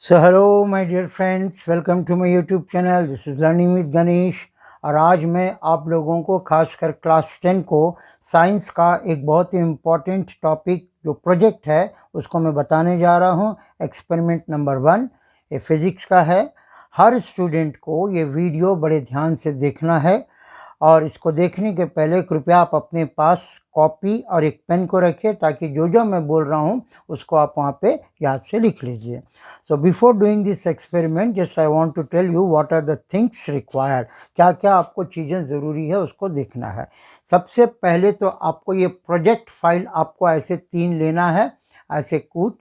So hello my dear friends, welcome to my YouTube channel. This is learning with Ganesh. और आज मैं आप लोगों को खासकर क्लास 10 को साइंस का एक बहुत ही इम्पॉर्टेंट टॉपिक जो प्रोजेक्ट है उसको मैं बताने जा रहा हूँ। एक्सपेरिमेंट नंबर 1 ये फिज़िक्स का है। हर स्टूडेंट को ये वीडियो बड़े ध्यान से देखना है और इसको देखने के पहले कृपया आप अपने पास कॉपी और एक पेन को रखिए ताकि जो जो मैं बोल रहा हूँ उसको आप वहाँ पे याद से लिख लीजिए। So before doing this experiment just I want to tell you what are the things required. क्या क्या आपको चीज़ें ज़रूरी है उसको देखना है। सबसे पहले तो आपको ये प्रोजेक्ट फाइल आपको ऐसे 3 लेना है, ऐसे कूट,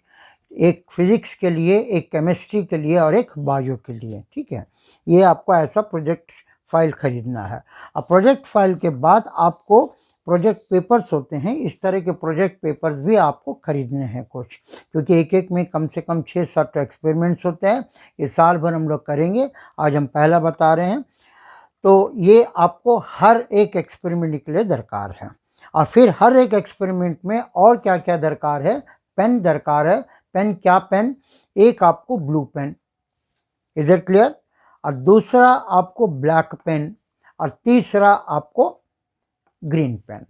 एक फिज़िक्स के लिए, एक केमिस्ट्री के लिए और एक बायो के लिए। ठीक है, ये आपको ऐसा प्रोजेक्ट फाइल खरीदना है। अब प्रोजेक्ट फाइल के बाद आपको प्रोजेक्ट पेपर्स होते हैं, इस तरह के प्रोजेक्ट पेपर्स भी आपको खरीदने हैं कुछ, क्योंकि एक एक में कम से कम 6-7 एक्सपेरिमेंट्स होते हैं। ये साल भर हम लोग करेंगे, आज हम पहला बता रहे हैं। तो ये आपको हर एक एक्सपेरिमेंट के लिए दरकार है। और फिर हर एक एक्सपेरिमेंट में और क्या क्या दरकार है, पेन दरकार है। पेन क्या पेन, एक आपको blue pen, is it clear, और दूसरा आपको ब्लैक पेन, और तीसरा आपको ग्रीन पेन।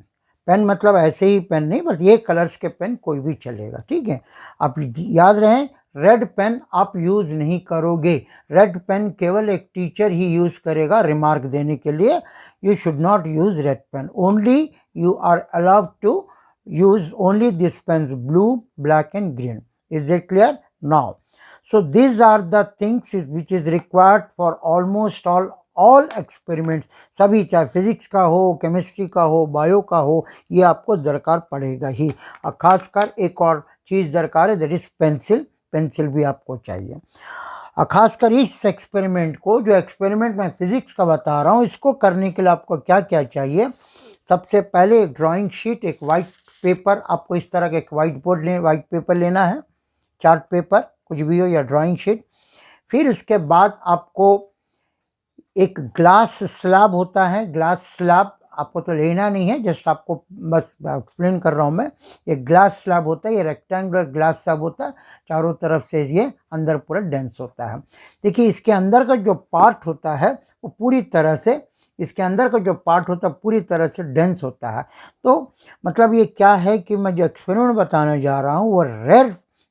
पेन मतलब ऐसे ही पेन नहीं, बस ये कलर्स के पेन कोई भी चलेगा। ठीक है, आप याद रहें, रेड पेन आप यूज़ नहीं करोगे। रेड पेन केवल एक टीचर ही यूज़ करेगा रिमार्क देने के लिए। You should not use red pen, only you are allowed to use only these pens, blue, black and green. Is it clear now? So these are the things which is required for almost all experiments. सभी, चाहे physics का हो, chemistry का हो, bio का हो, ये आपको दरकार पड़ेगा ही। और खासकर एक और चीज़ दरकार है, दैट इज पेंसिल। पेंसिल भी आपको चाहिए। और खासकर इस एक्सपेरिमेंट को, जो एक्सपेरिमेंट मैं फिजिक्स का बता रहा हूँ, इसको करने के लिए आपको क्या क्या चाहिए। सबसे पहले एक ड्राइंग शीट, एक वाइट पेपर, आपको इस तरह का एक वाइट पेपर लेना है, चार्ट पेपर कुछ भी हो या ड्राइंग शीट। फिर उसके बाद आपको एक ग्लास स्लैब होता है, ग्लास स्लैब आपको तो लेना नहीं है, जस्ट आपको बस एक्सप्लेन कर रहा हूँ मैं। एक ग्लास स्लैब होता है, ये रेक्टेंगुलर ग्लास स्लैब होता है, चारों तरफ से ये अंदर पूरा डेंस होता है। देखिए, इसके अंदर का जो पार्ट होता है वो पूरी तरह से, इसके अंदर का जो पार्ट होता है पूरी तरह से डेंस होता है। तो मतलब ये क्या है कि मैं जो एक्सपेरिमेंट बताने जा रहा हूँ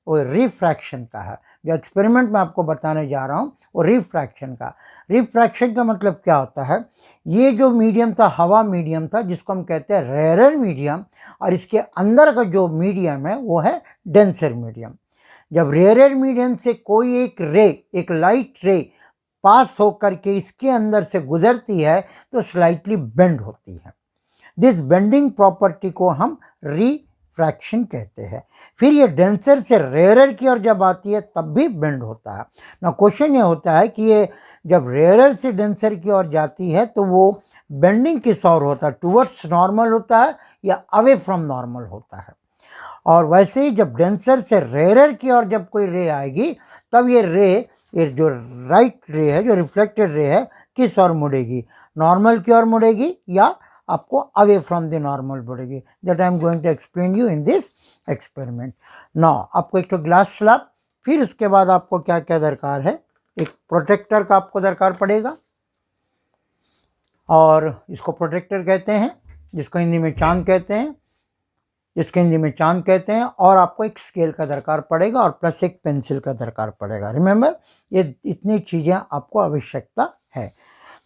वो रिफ्रैक्शन का है। जो एक्सपेरिमेंट मैं आपको बताने जा रहा हूँ वो रिफ्रैक्शन का। रिफ्रैक्शन का मतलब क्या होता है, ये जो मीडियम था, हवा मीडियम था, जिसको हम कहते हैं रेयर मीडियम, और इसके अंदर का जो मीडियम है वो है डेंसर मीडियम। जब रेयर मीडियम से कोई एक रे, एक लाइट रे पास होकर के इसके अंदर से गुजरती है तो स्लाइटली बेंड होती है। दिस बेंडिंग प्रॉपर्टी को हम रिफ्रैक्शन कहते हैं। फिर ये डेंसर से रेयरर की ओर जब आती है तब भी बेंड होता है ना। क्वेश्चन ये होता है कि ये जब रेयरर से डेंसर की ओर जाती है तो वो बेंडिंग किस ओर होता है, टुवर्ड्स नॉर्मल होता है या अवे फ्रॉम नॉर्मल होता है। और वैसे ही जब डेंसर से रेयरर की ओर जब कोई रे आएगी तब ये जो राइट रे है, जो रिफ्लेक्टेड रे है, किस ओर मुड़ेगी, नॉर्मल की ओर मुड़ेगी या आपको अवे फ्रॉम द नॉर्मल मुड़ेगी। That I am going to explain you in this experiment. Now आपको एक तो ग्लास स्लैब, फिर उसके बाद आपको क्या क्या दरकार है, एक प्रोटेक्टर का आपको दरकार पड़ेगा, और इसको प्रोटेक्टर कहते हैं, जिसको हिंदी में चांद कहते हैं, और आपको एक स्केल का दरकार पड़ेगा और प्लस एक पेंसिल का दरकार पड़ेगा। रिमेंबर, ये इतनी चीज़ें आपको आवश्यकता है।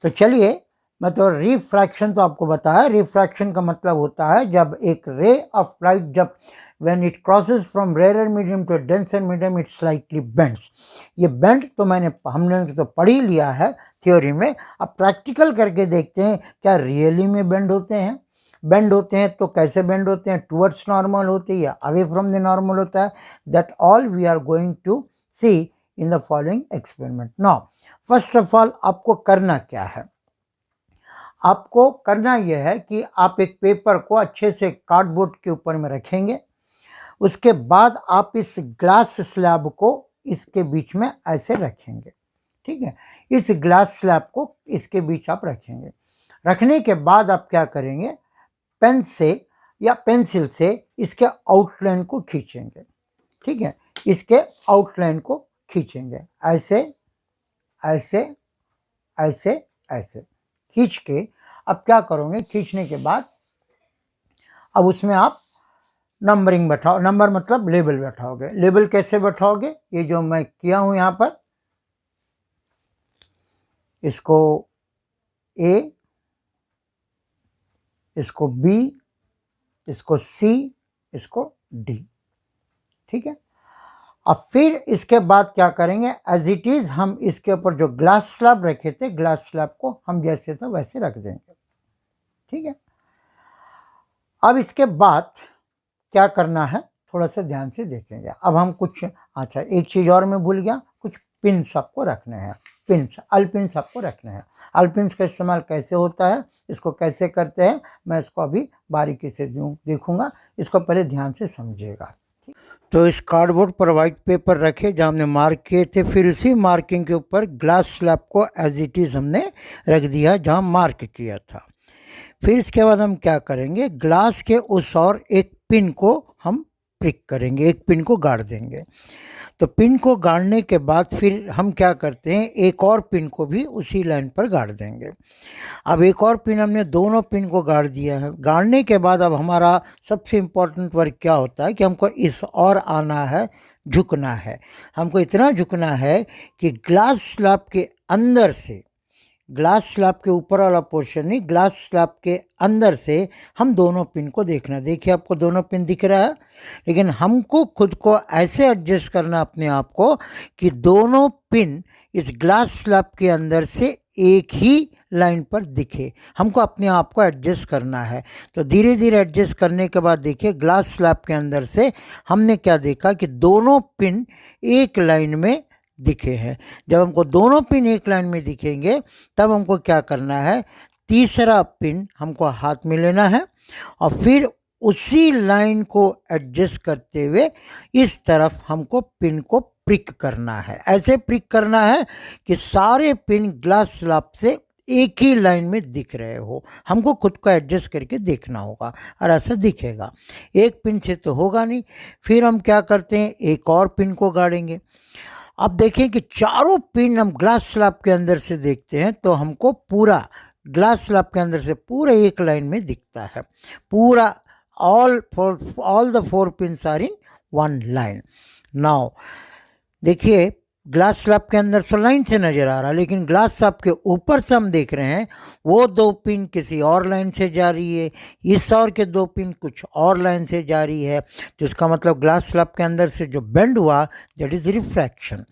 तो चलिए, मैं तो रिफ्रैक्शन तो आपको बताया। रिफ्रैक्शन का मतलब होता है जब एक रे ऑफ लाइट, जब when it crosses from rare medium to denser medium, it slightly bends. ये बेंड तो हमने तो पढ़ ही लिया है थ्योरी में। अब प्रैक्टिकल करके देखते हैं क्या रियली में बेंड होते हैं। बेंड होते हैं तो कैसे बेंड होते हैं, टुवर्ड्स नॉर्मल होते हैं या अवे फ्रॉम द नॉर्मल होता है। That all we are going to see in the following experiment. Now first of all आपको करना क्या है, आपको करना यह है कि आप एक पेपर को अच्छे से कार्डबोर्ड के ऊपर में रखेंगे। उसके बाद आप इस ग्लास स्लैब को इसके बीच में ऐसे रखेंगे। ठीक है, इस ग्लास स्लैब को इसके बीच आप रखेंगे। रखने के बाद आप क्या करेंगे, पेन से या पेंसिल से इसके आउटलाइन को खींचेंगे। ठीक है, इसके आउटलाइन को खींचेंगे, ऐसे ऐसे ऐसे ऐसे खींच के अब क्या करोगे, खींचने के बाद अब उसमें आप नंबरिंग बैठाओ, नंबर मतलब लेबल बैठाओगे। लेबल कैसे बैठाओगे, ये जो मैं किया हूं यहां पर, इसको ए, इसको बी, इसको सी, इसको डी, ठीक है। अब फिर इसके बाद क्या करेंगे, एज इट इज हम इसके ऊपर जो ग्लास स्लैब रखे थे, ग्लास स्लैब को हम जैसे था वैसे रख देंगे, ठीक है। अब इसके बाद क्या करना है, थोड़ा सा ध्यान से देखेंगे। अब हम कुछ, अच्छा एक चीज और मैं भूल गया, कुछ पिन्स आपको रखने हैं, पिन्स, अलपिन्स आपको रखने हैं। अलपिन्स का इस्तेमाल कैसे होता है, इसको कैसे करते हैं, मैं इसको अभी बारीकी से देखूंगा, इसको पहले ध्यान से समझिएगा। तो इस कार्डबोर्ड पर व्हाइट पेपर रखे जहाँ हमने मार्क किए थे, फिर उसी मार्किंग के ऊपर ग्लास स्लैब को एज इट इज़ हमने रख दिया जहाँ मार्क किया था। फिर इसके बाद हम क्या करेंगे, ग्लास के उस और एक पिन को हम प्रिक करेंगे, एक पिन को गाड़ देंगे। तो पिन को गाड़ने के बाद फिर हम क्या करते हैं, एक और पिन को भी उसी लाइन पर गाड़ देंगे। अब एक और पिन, हमने दोनों पिन को गाड़ दिया है। गाड़ने के बाद अब हमारा सबसे इम्पोर्टेंट वर्क क्या होता है कि हमको इस और आना है, झुकना है। हमको इतना झुकना है कि ग्लास स्लैब के अंदर से, ग्लास स्लैब के ऊपर वाला पोर्शन नहीं, ग्लास स्लैब के अंदर से हम दोनों पिन को देखना। देखिए आपको दोनों पिन दिख रहा है, लेकिन हमको खुद को ऐसे एडजस्ट करना अपने आप को कि दोनों पिन इस ग्लास स्लैब के अंदर से एक ही लाइन पर दिखे। हमको अपने आप को एडजस्ट करना है। तो धीरे धीरे एडजस्ट करने के बाद देखिए ग्लास स्लैब के अंदर से हमने क्या देखा कि दोनों पिन एक लाइन में दिखे हैं। जब हमको दोनों पिन एक लाइन में दिखेंगे तब हमको क्या करना है, तीसरा पिन हमको हाथ में लेना है और फिर उसी लाइन को एडजस्ट करते हुए इस तरफ हमको पिन को प्रिक करना है। ऐसे प्रिक करना है कि सारे पिन ग्लास स्लैब से एक ही लाइन में दिख रहे हो। हमको खुद को एडजस्ट करके देखना होगा और ऐसा दिखेगा। एक पिन से तो होगा नहीं। फिर हम क्या करते हैं, एक और पिन को गाड़ेंगे। अब देखें कि चारों पिन हम ग्लास स्लैब के अंदर से देखते हैं तो हमको पूरा ग्लास स्लैब के अंदर से पूरा एक लाइन में दिखता है। पूरा all the 4 pins are in one line. Now देखिए ग्लास स्लैब के अंदर से लाइन से नज़र आ रहा है, लेकिन ग्लास स्लैब के ऊपर से हम देख रहे हैं वो 2 पिन किसी और लाइन से जा रही है, इस और के 2 पिन कुछ और लाइन से जा रही है। तो इसका मतलब ग्लास स्लैब के अंदर से जो बेंड हुआ दैट इज रिफ्रैक्शन,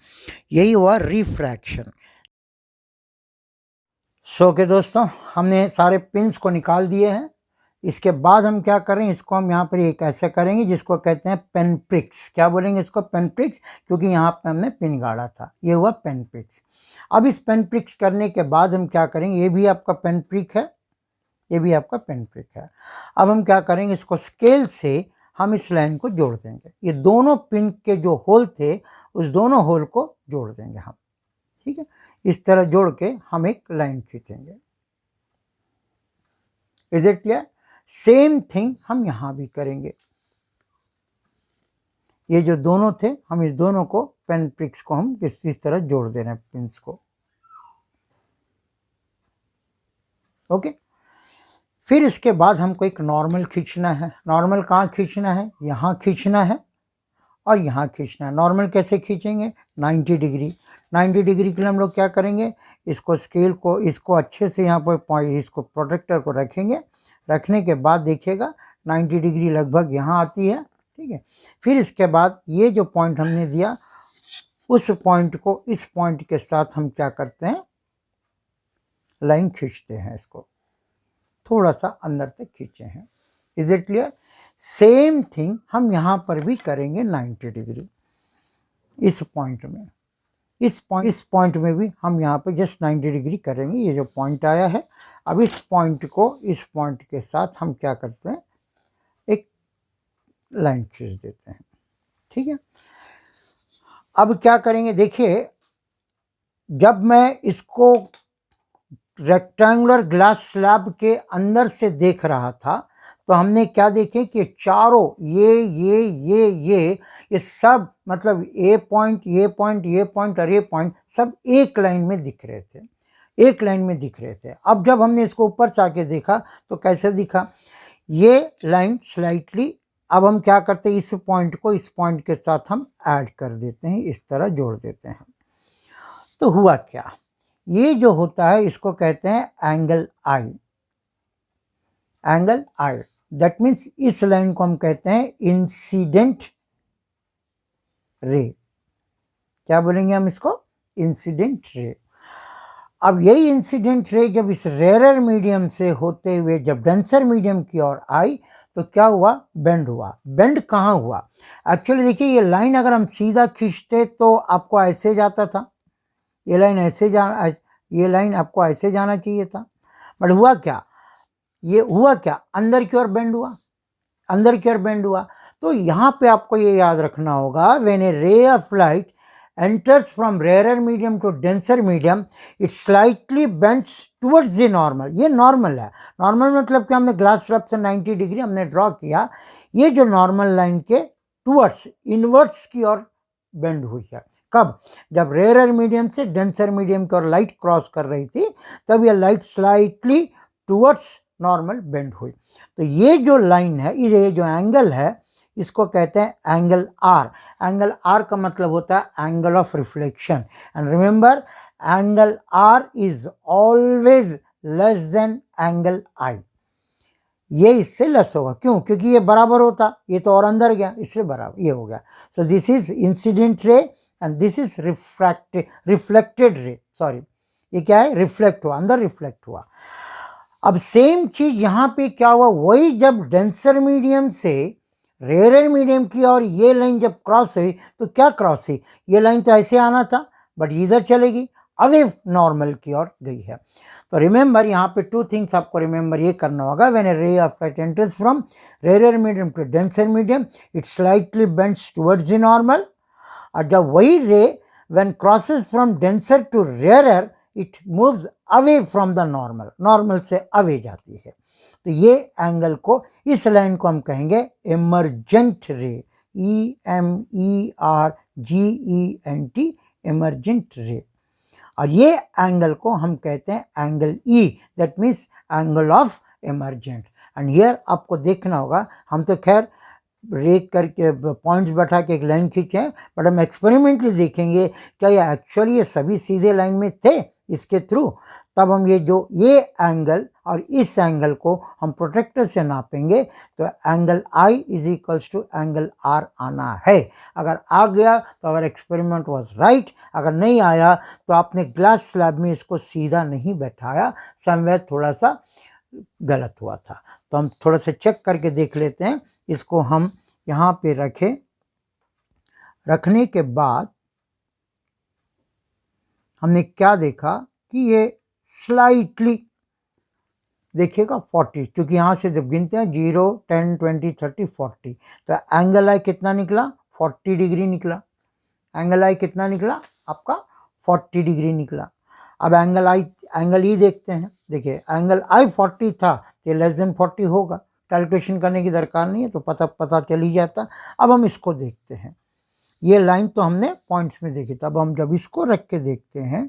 यही हुआ रिफ्रैक्शन। सो के दोस्तों हमने सारे पिन्स को निकाल दिए हैं। इसके बाद हम क्या करें, इसको हम यहाँ पर एक ऐसे करेंगे जिसको कहते हैं पेन प्रिक्स। क्या बोलेंगे इसको, पेन प्रिक्स, क्योंकि यहाँ पर हमने पिन गाड़ा था। ये हुआ पेन प्रिक्स। अब इस पेन प्रिक्स करने के बाद हम क्या करेंगे, ये भी आपका पेन प्रिक है, ये भी आपका पेन प्रिक है। अब हम क्या करेंगे, इसको स्केल से हम इस लाइन को जोड़ देंगे। ये दोनों पिन के जो होल थे उस दोनों होल को जोड़ देंगे हम, ठीक है। इस तरह जोड़ के हम एक लाइन खींचेंगे। Is it clear? Same thing हम यहां भी करेंगे। ये जो दोनों थे, हम इस दोनों को पेन प्रिक्स को हम इस तरह जोड़ दे रहे हैं पिन्स को। ओके। फिर इसके बाद हमको एक नॉर्मल खींचना है। नॉर्मल कहाँ खींचना है, यहाँ खींचना है और यहाँ खींचना है। नॉर्मल कैसे खींचेंगे, 90 डिग्री। 90 डिग्री के लिए हम लोग क्या करेंगे, इसको स्केल को, इसको अच्छे से यहाँ पर इसको प्रोटेक्टर को रखेंगे। रखने के बाद देखिएगा 90 डिग्री लगभग यहाँ आती है, ठीक है। फिर इसके बाद ये जो पॉइंट हमने दिया उस पॉइंट को इस पॉइंट के साथ हम क्या करते हैं, लाइन खींचते हैं। इसको थोड़ा सा अंदर तक खींचे हैं। Is it clear? Same thing हम यहाँ पर भी करेंगे 90 डिग्री इस पॉइंट में। इस पॉइंट में भी हम यहाँ पे जस्ट 90 डिग्री करेंगे। ये जो पॉइंट आया है, अब इस पॉइंट को इस पॉइंट के साथ हम क्या करते हैं, एक लाइन खींच देते हैं, ठीक है। अब क्या करेंगे, देखिए जब मैं इसको रेक्टेंगुलर ग्लास स्लैब के अंदर से देख रहा था तो हमने क्या देखे कि चारों ये सब मतलब ये पॉइंट और ये पॉइंट सब एक लाइन में दिख रहे थे। अब जब हमने इसको ऊपर से आके देखा तो कैसे दिखा, ये लाइन स्लाइटली, अब हम क्या करते हैं, इस पॉइंट को इस पॉइंट के साथ हम ऐड कर देते हैं, इस तरह जोड़ देते हैं। तो हुआ क्या, ये जो होता है इसको कहते हैं एंगल आई। दैट मीन्स इस लाइन को हम कहते हैं इंसिडेंट रे। क्या बोलेंगे हम इसको, इंसिडेंट रे। अब यही इंसिडेंट रे जब इस रेयरर मीडियम से होते हुए जब डेंसर मीडियम की ओर आई तो क्या हुआ, बेंड हुआ। बेंड कहाँ हुआ, एक्चुअली देखिए ये लाइन अगर हम सीधा खींचते तो आपको ऐसे जाता था, ये लाइन आपको ऐसे जाना चाहिए था, बट हुआ क्या, अंदर की ओर बेंड हुआ। तो यहाँ पे आपको ये याद रखना होगा, when a ray of light enters from rarer medium to denser medium, it slightly bends towards the normal। ये नॉर्मल है। नॉर्मल मतलब कि हमने ग्लास स्लैब से 90 डिग्री हमने ड्रॉ किया, ये जो नॉर्मल लाइन के टूवर्ड्स इनवर्ट्स की ओर बेंड हुई है। कब, जब रेयर मीडियम से डेंसर मीडियम की ओर लाइट क्रॉस कर रही थी तब ये light slightly towards normal bend हुई। तो ये जो लाइन है, ये जो एंगल है, इसको कहते हैं एंगल आर। एंगल आर का मतलब होता है angle of reflection. And remember, angle r is always less than angle i. ये इससे लेस होगा, क्यों, क्योंकि ये बराबर होता, ये तो और अंदर गया, इसलिए बराबर ये हो गया। So this is incident ray and this is reflected ray. Sorry, ये क्या है, रिफ्लेक्ट हुआ, अंदर रिफ्लेक्ट हुआ। अब सेम चीज यहां पे क्या हुआ, वही जब डेंसर मीडियम से रेयर मीडियम की और ये लाइन जब क्रॉस हुई तो क्या क्रॉस हुई, ये लाइन तो ऐसे आना था बट इधर चलेगी, अवे नॉर्मल की ओर गई है। तो रिमेंबर यहाँ पे 2 थिंग्स आपको रिमेंबर ये करना होगा, when a ray of light enters from rare medium to denser medium it slightly bends towards the normal, और जब वही ray when crosses from denser to rare it moves away from the normal से away जाती है। तो ये angle को, इस लाइन को हम कहेंगे इमर्जेंट रे, EMERGENT, इमर्जेंट रे। और ये एंगल को हम कहते हैं angle E, that means angle of emergent. And here आपको देखना होगा, हम तो खैर रेक करके पॉइंट्स बैठा के एक लाइन खींचे हैं, बट हम एक्सपेरिमेंटली देखेंगे क्या ये एक्चुअली ये सभी सीधे लाइन में थे इसके थ्रू, तब हम ये एंगल और इस एंगल को हम प्रोटेक्टर से नापेंगे तो angle I is equals to angle R आना है। अगर आ गया तो आवर एक्सपेरिमेंट वाज राइट, अगर नहीं आया तो आपने ग्लास स्लैब में इसको सीधा नहीं बैठाया, समवेयर थोड़ा सा गलत हुआ था। तो हम थोड़ा सा चेक करके देख लेते हैं। इसको हम यहाँ पे रखने के बाद हमने क्या देखा कि ये स्लाइटली देखिएगा 40, क्योंकि यहाँ से जब गिनते हैं 0, 10, 20, 30, 40, तो एंगल आई कितना निकला, 40 डिग्री निकला। एंगल आई कितना निकला आपका, 40 डिग्री निकला। अब एंगल ई देखते हैं, देखिए एंगल आई 40 था तो लेस देन 40 होगा, कैलकुलेशन करने की दरकार नहीं है, तो पता चल ही जाता। अब हम इसको देखते हैं, ये लाइन तो हमने पॉइंट्स में देखी, तब हम जब इसको रख के देखते हैं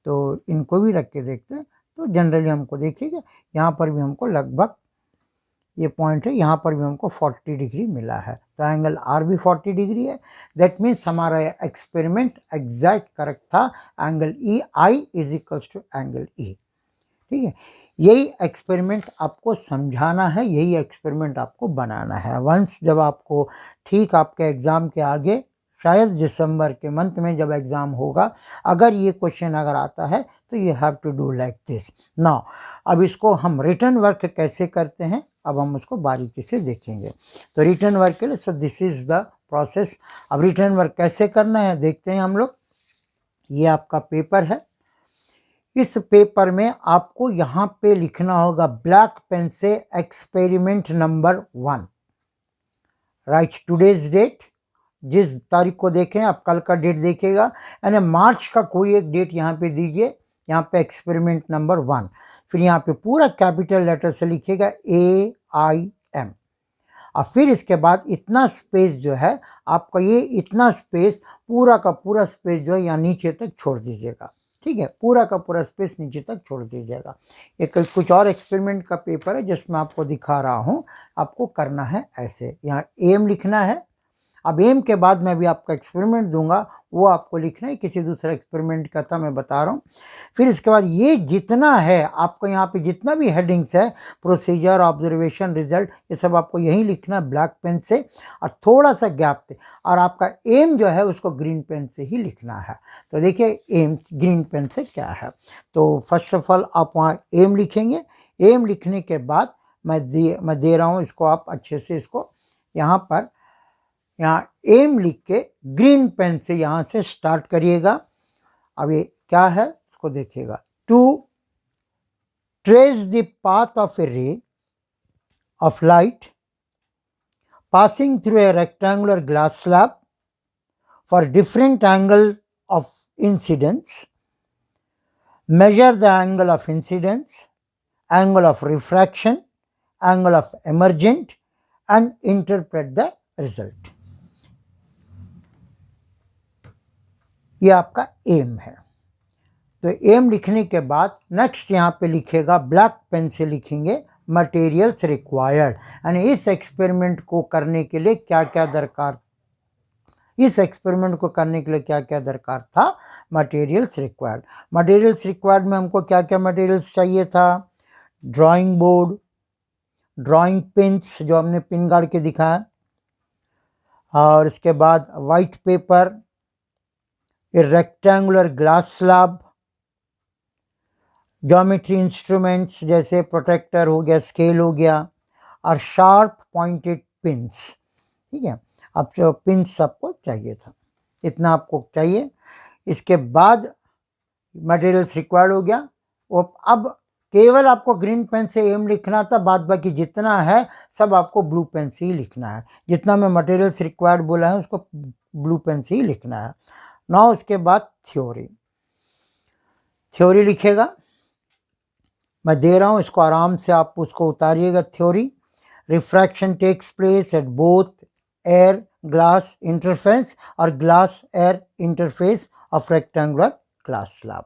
तो इनको भी रख के देखते हैं तो जनरली हमको देखिएगा यहाँ पर भी हमको लगभग ये पॉइंट है, यहाँ पर भी हमको 40 डिग्री मिला है। तो एंगल आर भी 40 डिग्री है। दैट मीन्स हमारा एक्सपेरिमेंट एग्जैक्ट करेक्ट था, angle E I is equals to angle E. ठीक है, यही एक्सपेरिमेंट आपको समझाना है, यही एक्सपेरिमेंट आपको बनाना है। वंस जब आपको ठीक आपके एग्ज़ाम के आगे शायद दिसंबर के मंथ में जब एग्ज़ाम होगा, अगर ये क्वेश्चन अगर आता है तो you have to do like this. Now अब इसको हम रिटर्न वर्क कैसे करते हैं, अब हम उसको बारीकी से देखेंगे। तो रिटर्न वर्क के लिए सो दिस इज़ द प्रोसेस। अब रिटर्न वर्क कैसे करना है देखते हैं हम लोग। ये आपका पेपर है, इस पेपर में आपको यहाँ पे लिखना होगा ब्लैक पेन से experiment number 1, write today's date, जिस तारीख को देखें आप कल का डेट देखिएगा, यानी मार्च का कोई एक डेट यहाँ पे दीजिए, यहाँ पे एक्सपेरिमेंट नंबर 1, फिर यहाँ पे पूरा कैपिटल लेटर से लिखिएगा AII, M। और फिर इसके बाद इतना स्पेस जो है आपका, ये इतना स्पेस पूरा का पूरा स्पेस जो है यहाँ नीचे तक छोड़ दीजिएगा। ठीक है, पूरा का पूरा स्पेस नीचे तक छोड़ दीजिएगा। एक कुछ और एक्सपेरिमेंट का पेपर है जिसमें आपको दिखा रहा हूँ। आपको करना है ऐसे, यहाँ एम लिखना है। अब एम के बाद मैं भी आपका एक्सपेरिमेंट दूंगा, वो आपको लिखना है, किसी दूसरे एक्सपेरिमेंट का था मैं बता रहा हूँ। फिर इसके बाद ये जितना है आपको यहाँ पे जितना भी हेडिंग्स है, प्रोसीजर, ऑब्जर्वेशन, रिजल्ट, ये सब आपको यही लिखना है ब्लैक पेन से, और थोड़ा सा गैप दे, और आपका एम जो है उसको ग्रीन पेन से ही लिखना है। तो देखिए एम ग्रीन पेन से क्या है। तो फर्स्ट ऑफ ऑल आप वहाँ एम लिखेंगे। एम लिखने के बाद मैं दे रहा हूँ इसको, आप अच्छे से इसको यहाँ पर यहाँ एम लिख के ग्रीन पेन से यहाँ से स्टार्ट करिएगा। अब ये क्या है इसको देखिएगा। To trace the path of a ray of light passing through a rectangular glass slab for different angle of incidence, measure the angle of incidence, angle of refraction, angle of emergent and interpret the result। ये आपका M है। तो M लिखने के बाद next यहाँ पे लिखेगा, ब्लैक पेन से लिखेंगे मटेरियल्स रिक्वायर्ड, यानी इस एक्सपेरिमेंट को करने के लिए क्या क्या दरकार, इस एक्सपेरिमेंट को करने के लिए क्या क्या दरकार था, मटेरियल्स रिक्वायर्ड। मटेरियल्स रिक्वायर्ड में हमको क्या क्या मटेरियल्स चाहिए था, ड्राइंग बोर्ड, ड्राइंग पिन्स जो हमने पिन गाड़ के दिखाया, और इसके बाद वाइट पेपर, ए rectangular glass slab, geometry instruments जैसे प्रोटेक्टर हो गया, स्केल हो गया, और शार्प पॉइंटेड पिंस। ठीक है, अब जो पिंस सबको चाहिए था, इतना आपको चाहिए। इसके बाद मटेरियल्स रिक्वायर्ड हो गया। वो अब केवल आपको ग्रीन पेन से एम लिखना था, बाद बाकी जितना है सब आपको ब्लू पेन से ही लिखना है। जितना मैं मटेरियल्स रिक्वायर्ड बोला है उसको ब्लू पेन से ही लिखना है। ना उसके बाद थ्योरी, थ्योरी लिखेगा, मैं दे रहा हूँ इसको, आराम से आप उसको उतारिएगा। Theory, refraction takes place at both air glass interface और glass air interface of rectangular glass slab.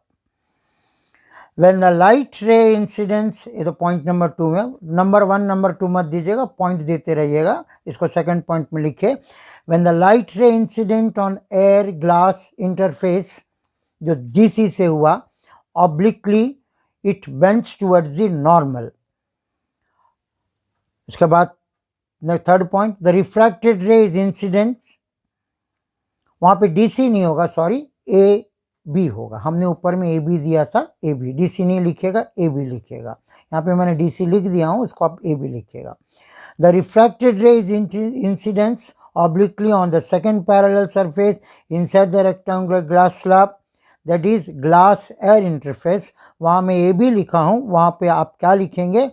When the light ray incidence, ये तो पॉइंट नंबर 2 में, नंबर 1 नंबर 2 मत दीजिएगा, पॉइंट देते रहिएगा, इसको सेकंड पॉइंट में लिखे। When the light ray incident on air glass interface, जो DC से हुआ, obliquely it bends towards the normal। इसके बाद थर्ड पॉइंट, द रिफ्रैक्टेड रे इज इंसिडेंट, वहां पे DC नहीं होगा, सॉरी AB होगा, हमने ऊपर में AB दिया था, AB, DC नहीं लिखेगा, AB लिखेगा। यहाँ पे मैंने DC लिख दिया हूँ, इसको आप AB लिखेगा। द रिफ्रैक्टेड रे is incidence obliquely on the second parallel surface inside the rectangular glass slab, that is glass air interface। वहाँ मैं AB लिखा हूँ, वहाँ पे आप क्या लिखेंगे,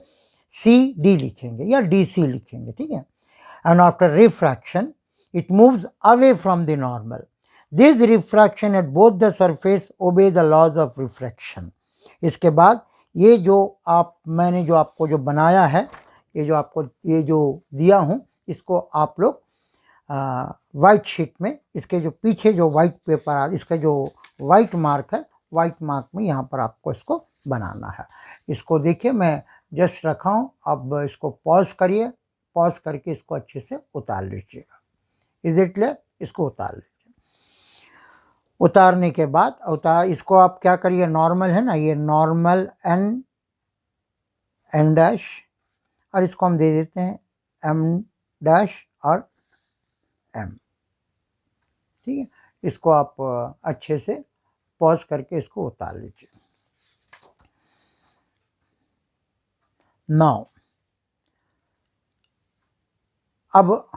CD लिखेंगे या DC लिखेंगे। ठीक है, and after refraction it moves away from the normal। This refraction at both the surface obey the laws of refraction। इसके बाद ये जो मैंने जो आपको जो बनाया है, ये जो आपको ये जो दिया हूँ, इसको आप लोग वाइट शीट में, इसके जो पीछे जो वाइट पेपर, इसका जो वाइट मार्क है, वाइट मार्क में यहाँ पर आपको इसको बनाना है। इसको देखिए मैं जस्ट रखा हूँ, अब इसको पॉज करिए, पॉज करके इसको अच्छे से उतार लीजिएगा। Is it clear? इसको उतार लीजिए। उतारने के बाद इसको आप क्या करिए, नॉर्मल है ना, ये नॉर्मल एन डैश, और इसको हम दे देते हैं एम डैश और एम। ठीक है, इसको आप अच्छे से पॉज करके इसको उतार लीजिए। नाउ अब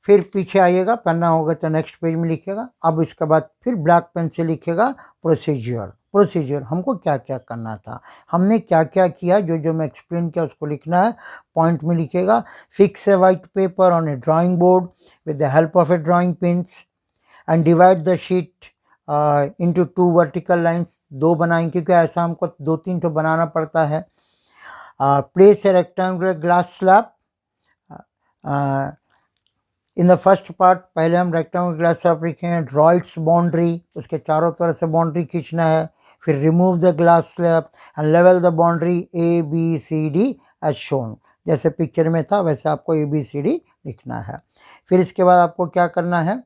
फिर पीछे आइएगा, पन्ना होगा तो नेक्स्ट पेज में लिखेगा। अब इसके बाद फिर ब्लैक पेन से लिखेगा प्रोसीजर। प्रोसीजर हमको क्या क्या करना था, हमने क्या क्या किया, जो जो मैं एक्सप्लेन किया उसको लिखना है, पॉइंट में लिखेगा। Fix a white paper on A drawing board with the help of A drawing pins and divide the sheet into 2 vertical lines. 2 बनाएंगे क्योंकि ऐसा हमको 2-3 तो बनाना पड़ता है। Place a rectangular glass slab in the first part पहले हम rectangle glass slab लिखे हैं, ड्रॉ इट्स बाउंड्री, उसके चारों तरफ से बाउंड्री खींचना है, फिर remove the glass slab and level the boundary ABCD as shown, जैसे पिक्चर में था वैसे आपको ABCD लिखना है। फिर इसके बाद आपको क्या करना है,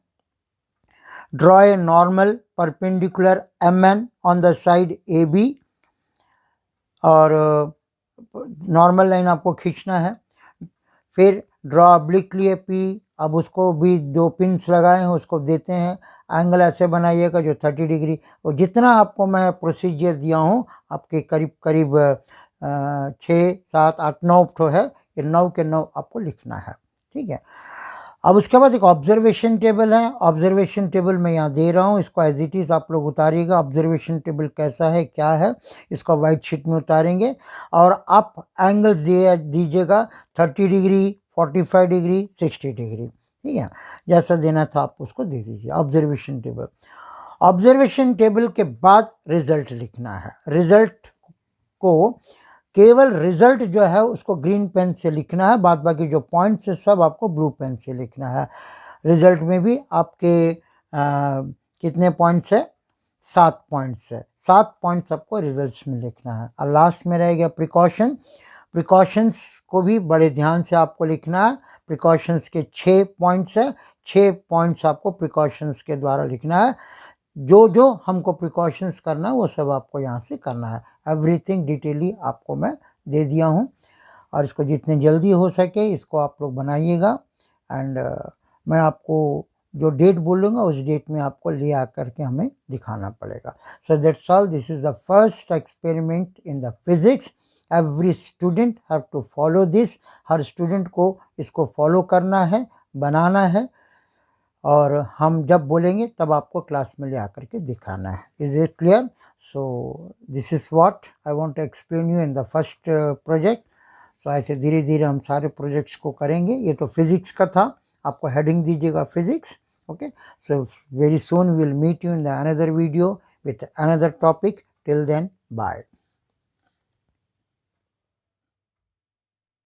draw a normal perpendicular MN on the side AB, और नॉर्मल लाइन आपको खींचना है। फिर ड्रॉ ऑब्लिकली P, अब उसको भी 2 पिंस लगाए हैं उसको देते हैं, एंगल ऐसे बनाइएगा जो 30 डिग्री, और जितना आपको मैं प्रोसीजर दिया हूँ आपके करीब करीब 6, 7, 8, 9 ठो है, ये 9 के 9 आपको लिखना है, ठीक है। अब उसके बाद एक ऑब्जर्वेशन टेबल है, ऑब्जर्वेशन टेबल मैं यहाँ दे रहा हूँ, इसको एज इट इज़ आप लोग उतारिएगा। ऑब्जर्वेशन टेबल कैसा है क्या है इसको वाइट शीट में उतारेंगे, और आप एंगल्स दीजिएगा 30 डिग्री, 45 डिग्री, 60 डिग्री, ठीक है, जैसा देना था आप उसको दे दीजिए। ऑब्जर्वेशन टेबल, ऑब्जर्वेशन टेबल के बाद रिजल्ट लिखना है। रिजल्ट को केवल रिजल्ट जो है उसको ग्रीन पेन से लिखना है, बाद बाकी जो पॉइंट्स है सब आपको ब्लू पेन से लिखना है। रिजल्ट में भी आपके कितने पॉइंट्स है, 7 पॉइंट्स है, 7 पॉइंट्स आपको रिजल्ट्स में लिखना है। और लास्ट में रह गया प्रिकॉशन, प्रिकॉशंस को भी बड़े ध्यान से आपको लिखना है। प्रिकॉशंस के 6 पॉइंट्स है, 6 पॉइंट्स आपको प्रिकॉशंस के द्वारा लिखना है। जो जो हमको प्रिकॉशंस करना है वो सब आपको यहाँ से करना है। एवरीथिंग डिटेली आपको मैं दे दिया हूँ, और इसको जितने जल्दी हो सके इसको आप लोग बनाइएगा। एंड मैं आपको जो डेट बोलूँगा उस डेट में आपको ले आकर के हमें दिखाना पड़ेगा। So that's all, this is the first experiment in the physics. Every student have to follow this, हर स्टूडेंट को इसको फॉलो करना है, बनाना है, और हम जब बोलेंगे तब आपको क्लास में ले आकर के दिखाना है। Is it clear? So this is what I want to explain you in the first project. So ऐसे धीरे धीरे हम सारे प्रोजेक्ट्स को करेंगे। ये तो फिजिक्स का था, आपको हेडिंग दीजिएगा physics, okay. So very soon we will meet you in the another video with another topic. Till then bye.